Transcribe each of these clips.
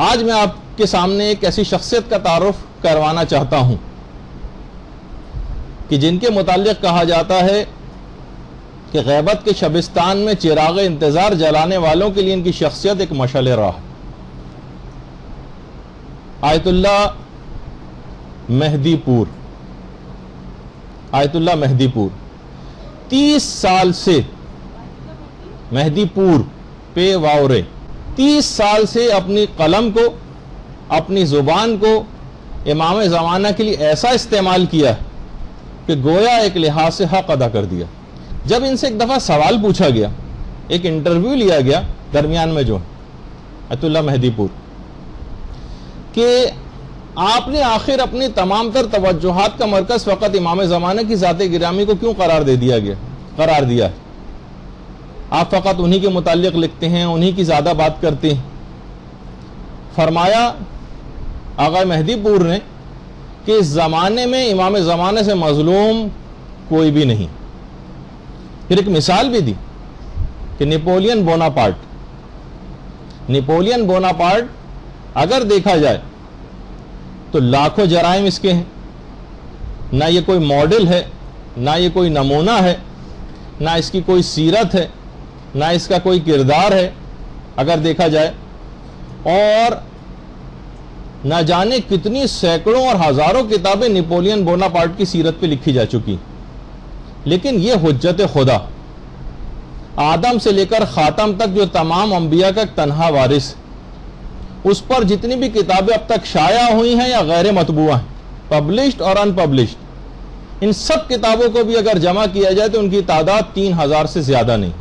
آج میں آپ کے سامنے ایک ایسی شخصیت کا تعارف کروانا چاہتا ہوں کہ جن کے متعلق کہا جاتا ہے کہ غیبت کے شبستان میں چراغ انتظار جلانے والوں کے لیے ان کی شخصیت ایک مشعل راہ. آیت اللہ مہدی پور. آیت اللہ مہدی پور 30 سال سے مہدی پور پے واورے 30 سال سے اپنی قلم کو، اپنی زبان کو امام زمانہ کے لیے ایسا استعمال کیا کہ گویا ایک لحاظ سے حق ادا کر دیا. جب ان سے ایک دفعہ سوال پوچھا گیا، ایک انٹرویو لیا گیا درمیان میں جو آیت اللہ مہدی پور، کہ آپ نے آخر اپنی تمام تر توجہات کا مرکز فقط امام زمانہ کی ذات گرامی کو کیوں قرار دیا ہے؟ آپ فقط انہی کے متعلق لکھتے ہیں، انہی کی زیادہ بات کرتے ہیں. فرمایا آقا مہدی پور نے کہ اس زمانے میں امام زمانے سے مظلوم کوئی بھی نہیں. پھر ایک مثال بھی دی کہ نیپولین بوناپارٹ اگر دیکھا جائے تو لاکھوں جرائم اس کے ہیں، نہ یہ کوئی ماڈل ہے، نہ یہ کوئی نمونہ ہے، نہ اس کی کوئی سیرت ہے، نہ اس کا کوئی کردار ہے اگر دیکھا جائے، اور نہ جانے کتنی سینکڑوں اور ہزاروں کتابیں نیپولین بوناپارٹ کی سیرت پہ لکھی جا چکی. لیکن یہ حجت خدا آدم سے لے کر خاتم تک جو تمام انبیاء کا ایک تنہا وارث، اس پر جتنی بھی کتابیں اب تک شائع ہوئی ہیں یا غیر مطبوعہ ہیں، پبلشڈ اور ان پبلشڈ، ان سب کتابوں کو بھی اگر جمع کیا جائے تو ان کی تعداد 3000 سے زیادہ نہیں.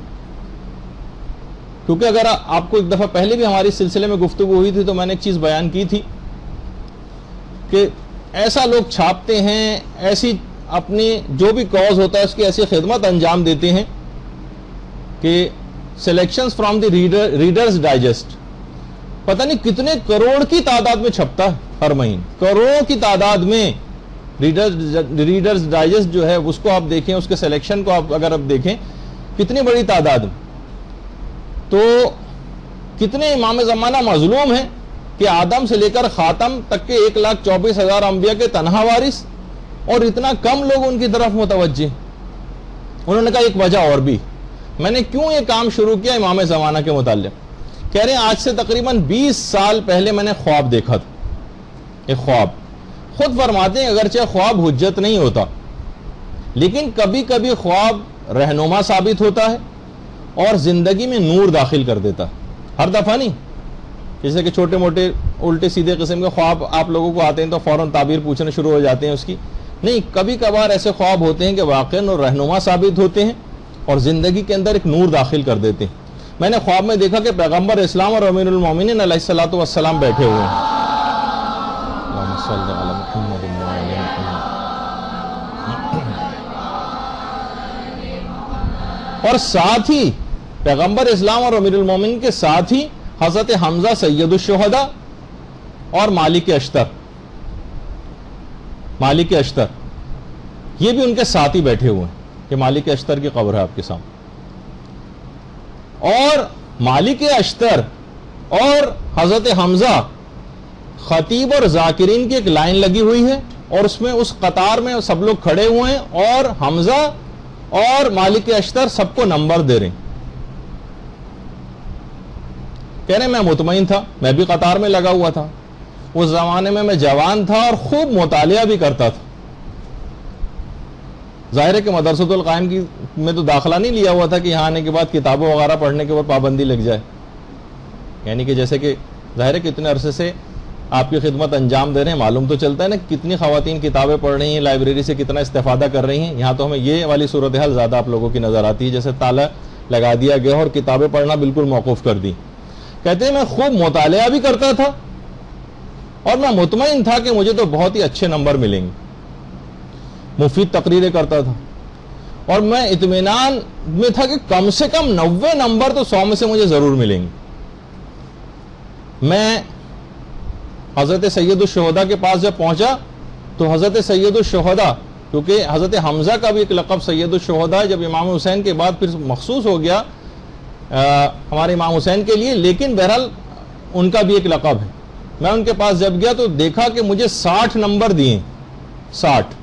کیونکہ اگر آپ کو ایک دفعہ پہلے بھی ہماری سلسلے میں گفتگو ہوئی تھی تو میں نے ایک چیز بیان کی تھی کہ ایسا لوگ چھاپتے ہیں، ایسی اپنی جو بھی کاز ہوتا ہے اس کی ایسی خدمت انجام دیتے ہیں کہ selections from the Reader's Digest پتہ نہیں کتنے کروڑ کی تعداد میں چھپتا ہے ہر مہینے، کروڑوں کی تعداد میں. ریڈرز ڈائجسٹ جو ہے اس کو آپ دیکھیں، اس کے سلیکشن کو اگر آپ دیکھیں کتنی بڑی تعداد میں. تو کتنے امام زمانہ مظلوم ہیں کہ آدم سے لے کر خاتم تک کے 1,24,000 انبیاء کے تنہا وارث، اور اتنا کم لوگ ان کی طرف متوجہ. انہوں نے کہا ایک وجہ اور بھی، میں نے کیوں یہ کام شروع کیا امام زمانہ کے متعلق. کہہ رہے ہیں آج سے تقریباً 20 سال پہلے میں نے خواب دیکھا تھا. ایک خواب، خود فرماتے ہیں اگرچہ خواب حجت نہیں ہوتا لیکن کبھی کبھی خواب رہنما ثابت ہوتا ہے اور زندگی میں نور داخل کر دیتا. ہر دفعہ نہیں، جیسے کہ چھوٹے موٹے الٹے سیدھے قسم کے خواب آپ لوگوں کو آتے ہیں تو فوراً تعبیر پوچھنا شروع ہو جاتے ہیں اس کی. نہیں، کبھی کبھار ایسے خواب ہوتے ہیں کہ واقعاً رہنما ثابت ہوتے ہیں اور زندگی کے اندر ایک نور داخل کر دیتے ہیں. میں نے خواب میں دیکھا کہ پیغمبر اسلام اور امیر المومنین علیہ الصلوۃ والسلام بیٹھے ہوئے ہیں. اللہم صلی علی محمد وعلی محمد. اور ساتھ ہی پیغمبر اسلام اور امیر المومنین کے ساتھ ہی حضرت حمزہ سید الشہداء اور مالک اشتر یہ بھی ان کے ساتھ ہی بیٹھے ہوئے ہیں کہ مالک اشتر کی قبر ہے آپ کے سامنے. اور مالک اشتر اور حضرت حمزہ خطیب اور ذاکرین کی ایک لائن لگی ہوئی ہے اور اس میں اس قطار میں سب لوگ کھڑے ہوئے ہیں اور حمزہ اور مالک اشتر سب کو نمبر دے رہے ہیں. کہہ رہے میں مطمئن تھا، میں بھی قطار میں لگا ہوا تھا. اس زمانے میں جوان تھا اور خوب مطالعہ بھی کرتا تھا. ظاہر ہے کہ مدرسۃ القائم کی میں تو داخلہ نہیں لیا ہوا تھا کہ یہاں آنے کے بعد کتابوں وغیرہ پڑھنے کے اوپر پابندی لگ جائے. یعنی کہ جیسے کہ ظاہر ہے کہ اتنے عرصے سے آپ کی خدمت انجام دے رہے ہیں، معلوم تو چلتا ہے نا کتنی خواتین کتابیں پڑھ رہی ہیں، لائبریری سے کتنا استفادہ کر رہی ہیں. یہاں تو ہمیں یہ والی صورتحال زیادہ آپ لوگوں کی نظر آتی ہے، جیسے تالا لگا دیا گیا اور کتابیں پڑھنا بالکل موقوف کر دی. کہتے ہیں میں خوب مطالعہ بھی کرتا تھا اور میں مطمئن تھا کہ مجھے تو بہت ہی اچھے نمبر ملیں گے. مفید تقریریں کرتا تھا اور میں اطمینان میں تھا کہ کم سے کم 90 نمبر تو 100 میں سے مجھے ضرور ملیں گے. میں حضرت سید الشہداء کے پاس جب پہنچا تو حضرت سید الشہداء، کیونکہ حضرت حمزہ کا بھی ایک لقب سید الشہداء جب امام حسین کے بعد پھر مخصوص ہو گیا ہمارے امام حسین کے لیے، لیکن بہرحال ان کا بھی ایک لقب ہے. میں ان کے پاس جب گیا تو دیکھا کہ مجھے 60 نمبر دیے، 60۔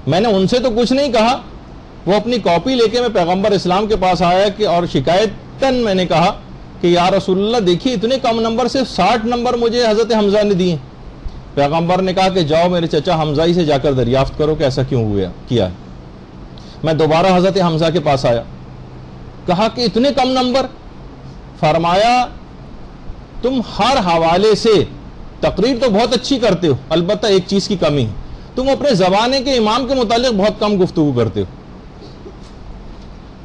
میں نے ان سے تو کچھ نہیں کہا، وہ اپنی کاپی لے کے میں پیغمبر اسلام کے پاس آیا کہ اور شکایتاً میں نے کہا کہ یا رسول اللہ دیکھیے اتنے کم نمبر سے 60 نمبر مجھے حضرت حمزہ نے دیے۔ پیغمبر نے کہا کہ جاؤ میرے چچا حمزہ ہی سے جا کر دریافت کرو کہ ایسا کیوں کیا ہے۔ میں دوبارہ حضرت حمزہ کے پاس آیا، کہا کہ اتنے کم نمبر؟ فرمایا تم ہر حوالے سے تقریر تو بہت اچھی کرتے ہو، البتہ ایک چیز کی کمی ہے، تم اپنے زمانے کے امام کے متعلق بہت کم گفتگو کرتے ہو۔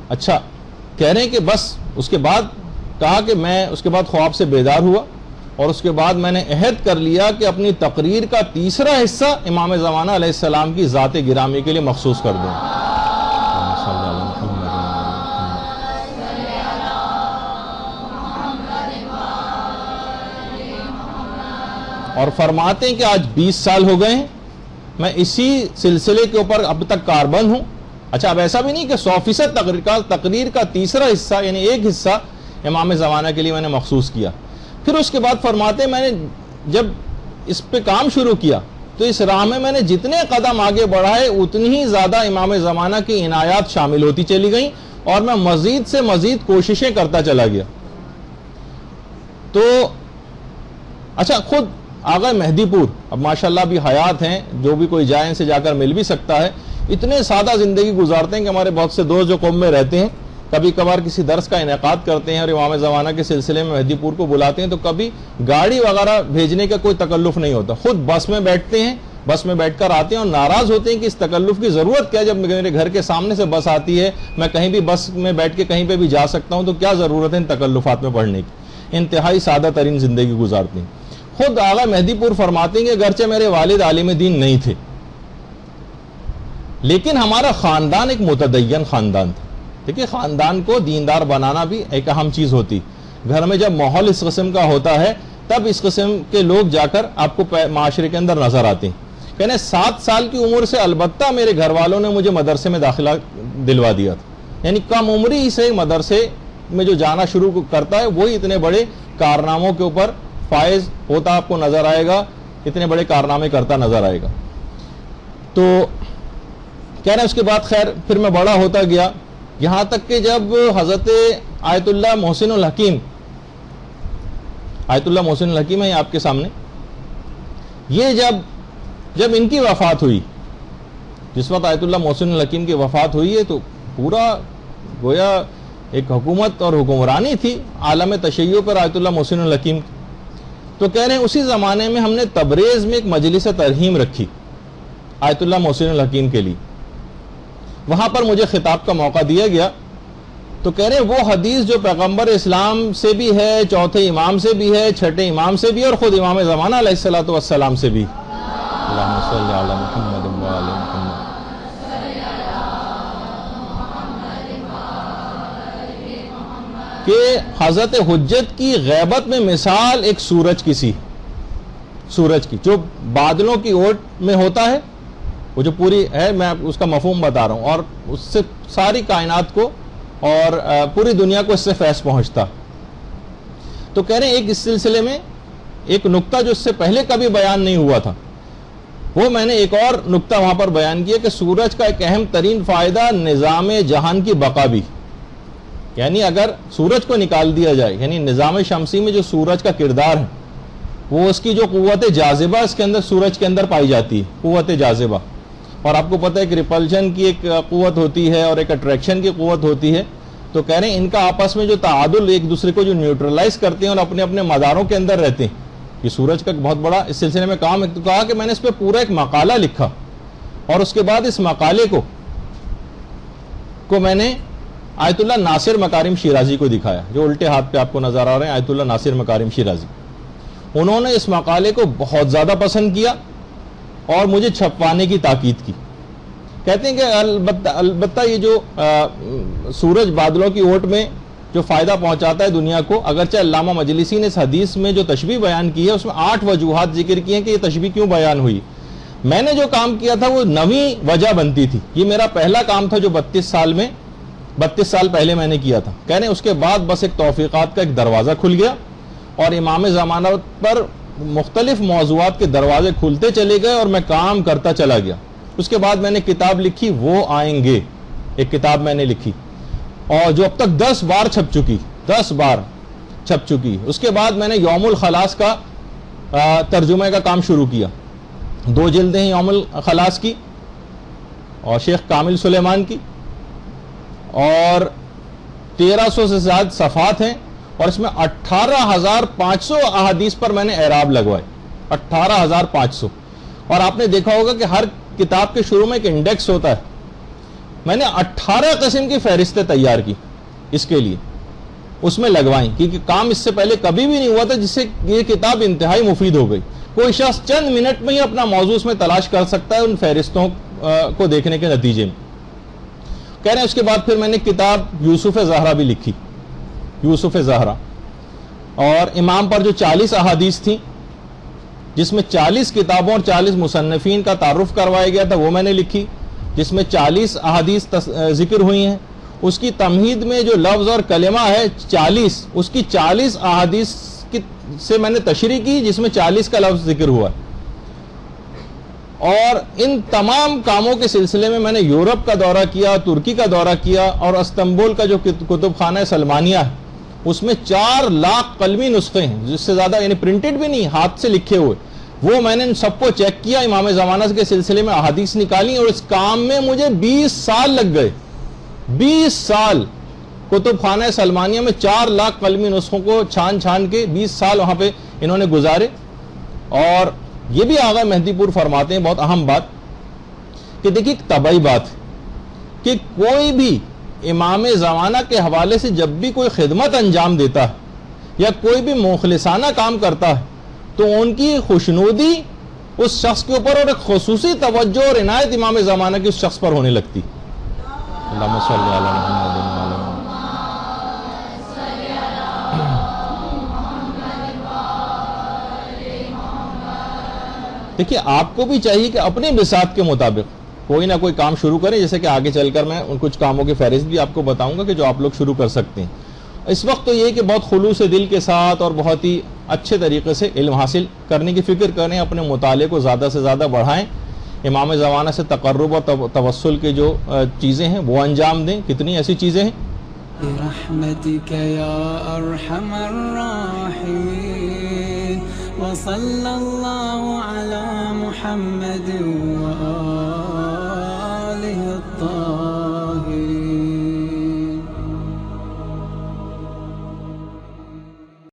اچھا، کہہ رہے ہیں کہ بس اس کے بعد کہا کہ میں اس کے بعد خواب سے بیدار ہوا اور اس کے بعد میں نے عہد کر لیا کہ اپنی تقریر کا تیسرا حصہ امام زمانہ علیہ السلام کی ذات گرامی کے لیے مخصوص کر دوں۔ اور فرماتے ہیں کہ آج 20 سال ہو گئے ہیں میں اسی سلسلے کے اوپر اب تک کاربند ہوں۔ اچھا، اب ایسا بھی نہیں کہ 100% تقریر کا تیسرا حصہ یعنی ایک حصہ امام زمانہ کے لیے میں نے مخصوص کیا۔ پھر اس کے بعد فرماتے ہیں میں نے جب اس پہ کام شروع کیا تو اس راہ میں نے جتنے قدم آگے بڑھائے اتنی ہی زیادہ امام زمانہ کی عنایات شامل ہوتی چلی گئیں اور میں مزید سے مزید کوششیں کرتا چلا گیا۔ تو اچھا، خود آغا مہدی پور اب ماشاءاللہ بھی حیات ہیں، جو بھی کوئی جائے ان سے جا کر مل بھی سکتا ہے، اتنے سادہ زندگی گزارتے ہیں کہ ہمارے بہت سے دوست جو قوم میں رہتے ہیں کبھی کبھار کسی درس کا انعقاد کرتے ہیں اور امام زمانہ کے سلسلے میں مہدی پور کو بلاتے ہیں تو کبھی گاڑی وغیرہ بھیجنے کا کوئی تکلف نہیں ہوتا، خود بس میں بیٹھتے ہیں، بس میں بیٹھ کر آتے ہیں اور ناراض ہوتے ہیں کہ اس تکلف کی ضرورت کیا ہے، جب میرے گھر کے سامنے سے بس آتی ہے میں کہیں بھی بس میں بیٹھ کے کہیں پہ بھی جا سکتا ہوں، تو کیا ضرورت ہے ان تکلفات میں پڑھنے کی۔ انتہائی سادہ ترین زندگی گزارتے ہیں۔ خود آغا مہدی پور فرماتے ہیں کہ اگرچہ میرے والد عالم دین نہیں تھے لیکن ہمارا خاندان ایک متدین خاندان تھا۔ دیکھیے، خاندان کو دیندار بنانا بھی ایک اہم چیز ہوتی، گھر میں جب ماحول اس قسم کا ہوتا ہے تب اس قسم کے لوگ جا کر آپ کو معاشرے کے اندر نظر آتے ہیں۔ کہنے 7 سال کی عمر سے البتہ میرے گھر والوں نے مجھے مدرسے میں داخلہ دلوا دیا تھا، یعنی کم عمری سے مدرسے میں جو جانا شروع کرتا ہے وہی اتنے بڑے کارناموں کے اوپر فائز ہوتا آپ کو نظر آئے گا، اتنے بڑے کارنامے کرتا نظر آئے گا۔ تو کہہ رہے ہیں اس کے بعد خیر پھر میں بڑا ہوتا گیا، یہاں تک کہ جب حضرت آیت اللہ محسن الحکیم، آیت اللہ محسن الحکیم ہے آپ کے سامنے، یہ جب ان کی وفات ہوئی، جس وقت آیت اللہ محسن الحکیم کی وفات ہوئی ہے تو پورا گویا ایک حکومت اور حکمرانی تھی عالم تشیع پر آیت اللہ محسن الحکیم۔ تو کہہ رہے ہیں اسی زمانے میں ہم نے تبریز میں ایک مجلس ترحیم رکھی آیت اللہ محسن الحکیم کے لیے، وہاں پر مجھے خطاب کا موقع دیا گیا۔ تو کہہ رہے ہیں وہ حدیث جو پیغمبر اسلام سے بھی ہے، چوتھے امام سے بھی ہے، چھٹے امام سے بھی اور خود امام زمانہ علیہ السلام سے بھی، اللہم صلی علی محمد و آل محمد، کہ حضرت حجت کی غیبت میں مثال ایک سورج کی جو بادلوں کی اوٹ میں ہوتا ہے، وہ جو پوری ہے، میں اس کا مفہوم بتا رہا ہوں، اور اس سے ساری کائنات کو اور پوری دنیا کو اس سے فیض پہنچتا۔ تو کہہ رہے ہیں ایک اس سلسلے میں ایک نقطہ جو اس سے پہلے کبھی بیان نہیں ہوا تھا، وہ میں نے ایک اور نقطہ وہاں پر بیان کیا کہ سورج کا ایک اہم ترین فائدہ نظام جہان کی بقا بھی، یعنی اگر سورج کو نکال دیا جائے، یعنی نظام شمسی میں جو سورج کا کردار ہے وہ اس کی جو قوت جاذبہ اس کے اندر سورج کے اندر پائی جاتی ہے، قوت جاذبہ، اور آپ کو پتہ ہے کہ ریپلشن کی ایک قوت ہوتی ہے اور ایک اٹریکشن کی قوت ہوتی ہے۔ تو کہہ رہے ہیں ان کا آپس میں جو تعادل، ایک دوسرے کو جو نیوٹرلائز کرتے ہیں اور اپنے اپنے مداروں کے اندر رہتے ہیں، یہ سورج کا بہت بڑا اس سلسلے میں کام ہے۔ تو کہا کہ میں نے اس پہ پورا ایک مقالہ لکھا اور اس کے بعد اس مقالے کو میں نے آیت اللہ ناصر مکارم شیرازی کو دکھایا، جو الٹے ہاتھ پہ آپ کو نظر آ رہے ہیں، آیت اللہ ناصر مکارم شیرازی۔ انہوں نے اس مقالے کو بہت زیادہ پسند کیا اور مجھے چھپوانے کی تاکید کی۔ کہتے ہیں کہ البتہ یہ جو سورج بادلوں کی اوٹ میں جو فائدہ پہنچاتا ہے دنیا کو، اگرچہ علامہ مجلسی نے اس حدیث میں جو تشبیہ بیان کی ہے اس میں 8 وجوہات ذکر کی ہیں کہ یہ تشبیہ کیوں بیان ہوئی۔ میں نے جو کام کیا تھا وہ 9ویں وجہ بنتی تھی، یہ میرا پہلا کام تھا جو 32 سال پہلے میں نے کیا تھا۔ کہنے اس کے بعد بس ایک توفیقات کا ایک دروازہ کھل گیا اور امام زمانہ پر مختلف موضوعات کے دروازے کھلتے چلے گئے اور میں کام کرتا چلا گیا. اس کے بعد میں نے کتاب لکھی وہ آئیں گے، ایک کتاب میں نے لکھی اور جو اب تک 10 بار چھپ چکی، 10 بار چھپ چکی. اس کے بعد میں نے یوم الخلاص کا ترجمے کا کام شروع کیا. 2 جلدیں ہیں یوم الخلاص کی اور شیخ کامل سلیمان کی، اور 1300 سے زیادہ صفحات ہیں، اور اس میں 18,500 احادیث پر میں نے اعراب لگوائے. 18,500. اور آپ نے دیکھا ہوگا کہ ہر کتاب کے شروع میں ایک انڈیکس ہوتا ہے. میں نے 18 قسم کی فہرستیں تیار کی اس کے لیے، اس میں لگوائیں، کیونکہ کام اس سے پہلے کبھی بھی نہیں ہوا تھا جس سے یہ کتاب انتہائی مفید ہو گئی. کوئی شخص چند منٹ میں ہی اپنا موضوع اس میں تلاش کر سکتا ہے ان فہرستوں کو دیکھنے کے نتیجے میں. کہہ رہے ہیں اس کے بعد پھر میں نے کتاب یوسف زہرا بھی لکھی، یوسف زہرا، اور امام پر جو 40 احادیث تھیں جس میں 40 کتابوں اور 40 مصنفین کا تعارف کروایا گیا تھا وہ میں نے لکھی، جس میں 40 احادیث ذکر ہوئی ہیں. اس کی تمہید میں جو لفظ اور کلمہ ہے 40، اس کی 40 احادیث سے میں نے تشریح کی جس میں 40 کا لفظ ذکر ہوا. اور ان تمام کاموں کے سلسلے میں نے یورپ کا دورہ کیا، ترکی کا دورہ کیا، اور استنبول کا جو کتب خانہ سلمانیہ ہے اس میں 4 لاکھ قلمی نسخے ہیں، جس سے زیادہ، یعنی پرنٹڈ بھی نہیں، ہاتھ سے لکھے ہوئے. وہ میں نے ان سب کو چیک کیا، امام زمانہ کے سلسلے میں احادیث نکالی، اور اس کام میں مجھے 20 سال لگ گئے. 20 سال کتب خانہ سلمانیہ میں 4 لاکھ قلمی نسخوں کو چھان چھان کے 20 سال وہاں پہ انہوں نے گزارے. اور یہ بھی آغا مہدی پور فرماتے ہیں بہت اہم بات کہ دیکھیے ایک طبعی بات ہے کہ کوئی بھی امام زمانہ کے حوالے سے جب بھی کوئی خدمت انجام دیتا ہے یا کوئی بھی مخلصانہ کام کرتا ہے تو ان کی خوشنودی اس شخص کے اوپر اور ایک خصوصی توجہ اور عنایت امام زمانہ کی اس شخص پر ہونے لگتی. اللہم صلی علی محمد وعلی دیکھیے آپ کو بھی چاہیے کہ اپنے بساط کے مطابق کوئی نہ کوئی کام شروع کریں، جیسے کہ آگے چل کر میں ان کچھ کاموں کی فہرست بھی آپ کو بتاؤں گا کہ جو آپ لوگ شروع کر سکتے ہیں. اس وقت تو یہ کہ بہت خلوص دل کے ساتھ اور بہت ہی اچھے طریقے سے علم حاصل کرنے کی فکر کریں، اپنے مطالعے کو زیادہ سے زیادہ بڑھائیں، امام زمانہ سے تقرب اور توسل کے جو چیزیں ہیں وہ انجام دیں. کتنی ایسی چیزیں ہیں. برحمتك يا ارحم الراحمين وصلى الله على محمد وآله